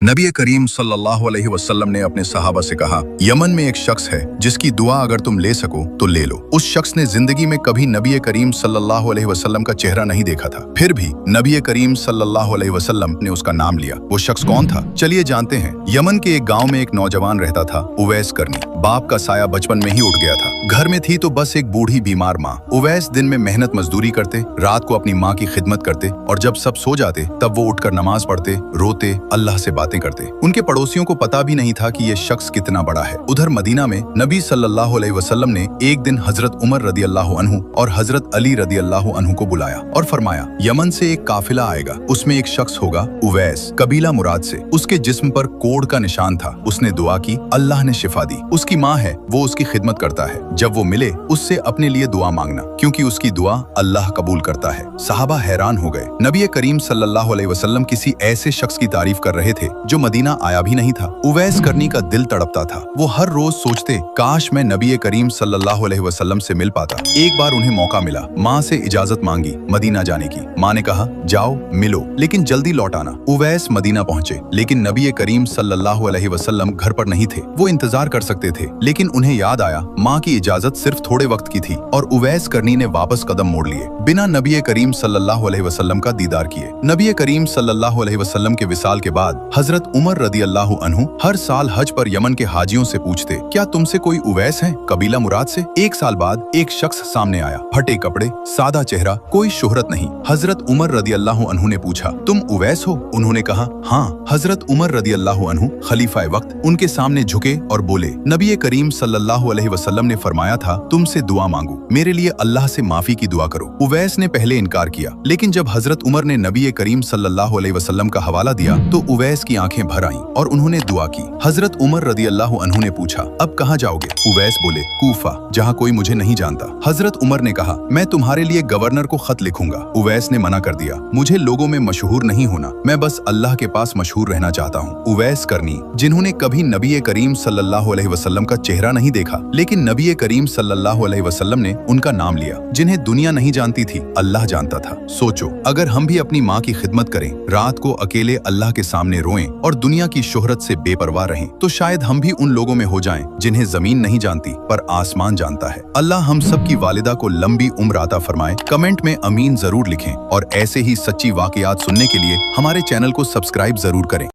नबी करीम सल्लल्लाहु अलैहि वसल्लम ने अपने सहाबा से कहा, यमन में एक शख्स है जिसकी दुआ अगर तुम ले सको तो ले लो। उस शख्स ने जिंदगी में कभी नबी करीम सल्लल्लाहु अलैहि वसल्लम का चेहरा नहीं देखा था, फिर भी नबी करीम सल्लल्लाहु अलैहि वसल्लम ने उसका नाम लिया। वो शख्स कौन था? चलिए जानते हैं। यमन के एक गाँव में एक नौजवान रहता था, उवैस करनी। बाप का साया बचपन में ही उठ गया था। घर में थी तो बस एक बूढ़ी बीमार माँ। उवैस दिन में मेहनत मजदूरी करते, रात को अपनी माँ की खिदमत करते और जब सब सो जाते तब वो उठकर नमाज पढ़ते, रोते, अल्लाह से बातें करते। उनके पड़ोसियों को पता भी नहीं था कि ये शख्स कितना बड़ा है। उधर मदीना में नबी सल्लल्लाहु अलैहि वसल्लम ने एक दिन हजरत उमर रदियल्लाहु अन्हु और हजरत अली रदियल्लाहु अन्हु को बुलाया और फरमाया, यमन से एक काफिला आएगा, उसमें एक शख्स होगा उवैस, कबीला मुराद से। उसके जिस्म पर कोढ़ का निशान था। उसने दुआ की, अल्लाह ने शिफा दी। उसकी माँ है, वो उसकी खिदमत करता है। जब वो मिले उससे अपने लिए दुआ मांगना, क्योंकि उसकी दुआ अल्लाह कबूल करता है। सहाबा हैरान हो गए। नबी करीम सल्लल्लाहु अलैहि वसल्लम किसी ऐसे शख्स की तारीफ कर रहे थे जो मदीना आया भी नहीं था। उवैस करनी का दिल तड़पता था। वो हर रोज सोचते, काश मैं नबी करीम सल्लल्लाहु अलैहि वसल्लम से मिल पाता। एक बार उन्हें मौका मिला। माँ से इजाजत मांगी मदीना जाने की। माँ ने कहा, जाओ मिलो, लेकिन जल्दी लौट आना। उवैस मदीना पहुंचे, लेकिन नबी करीम सल्लल्लाहु अलैहि वसल्लम घर पर नहीं थे। वो इंतजार कर सकते थे, लेकिन उन्हें याद आया माँ की इजाजत सिर्फ थोड़े वक्त की थी और उवैस करनी ने वापस कदम मोड़ लिए, बिना नबी करीम सल्लल्लाहु अलैहि वसल्लम का दीदार किए। नबी करीम सल्लल्लाहु अलैहि वसल्लम के विसाल के बाद हजरत उमर रदियल्लाहु अन्हु हर साल हज पर यमन के हाजियों से पूछते, क्या तुमसे कोई उवैस है कबीला मुराद से? एक साल बाद एक शख्स सामने आया, फटे कपड़े, सादा चेहरा, कोई शोहरत नहीं। हजरत उमर रदियल्लाहु अन्हु ने पूछा, तुम उवैस हो? उन्होंने कहा, हाँ। हजरत उमर रदियल्लाहु अन्हु खलीफाए वक्त उनके सामने झुके और बोले, नबी करीम सल्लल्लाहु अलैहि वसल्लम ने फरमाया था तुमसे दुआ मांगो, मेरे लिए अल्लाह से माफी की दुआ करो। उवैस ने पहले इनकार किया, लेकिन जब हजरत उमर ने नबी करीम सल्लल्लाहु अलैहि वसल्लम का हवाला दिया तो उवैस की आंखें भर आईं और उन्होंने दुआ की। हजरत उमर रदियल्लाहु अन्हु ने पूछा, अब कहाँ जाओगे? उवैस बोले, कूफा, जहाँ कोई मुझे नहीं जानता। हजरत उमर ने कहा, मैं तुम्हारे लिए गवर्नर को खत लिखूंगा। उवैस ने मना कर दिया, मुझे लोगों में मशहूर नहीं होना, मैं बस अल्लाह के पास मशहूर रहना चाहता हूँ। उवैस करनी, जिन्होंने कभी नबी करीम सल्लल्लाहु अलैहि वसल्लम का चेहरा नहीं देखा, लेकिन नबी करीम सल्लल्लाहु अलैहि वसल्लम ने उनका नाम लिया, जिन्हें दुनिया नहीं जानती थी, अल्लाह जानता था। सोचो, अगर हम भी अपनी माँ की खिदमत करें, रात को अकेले अल्लाह के सामने रोएं और दुनिया की शोहरत से बेपरवाह रहें, तो शायद हम भी उन लोगों में हो जाएं जिन्हें जमीन नहीं जानती पर आसमान जानता है। अल्लाह हम सब की वालिदा को लंबी उम्र अता फरमाए। कमेंट में अमीन जरूर लिखें और ऐसे ही सच्ची वाकयात सुनने के लिए हमारे चैनल को सब्सक्राइब जरूर करें।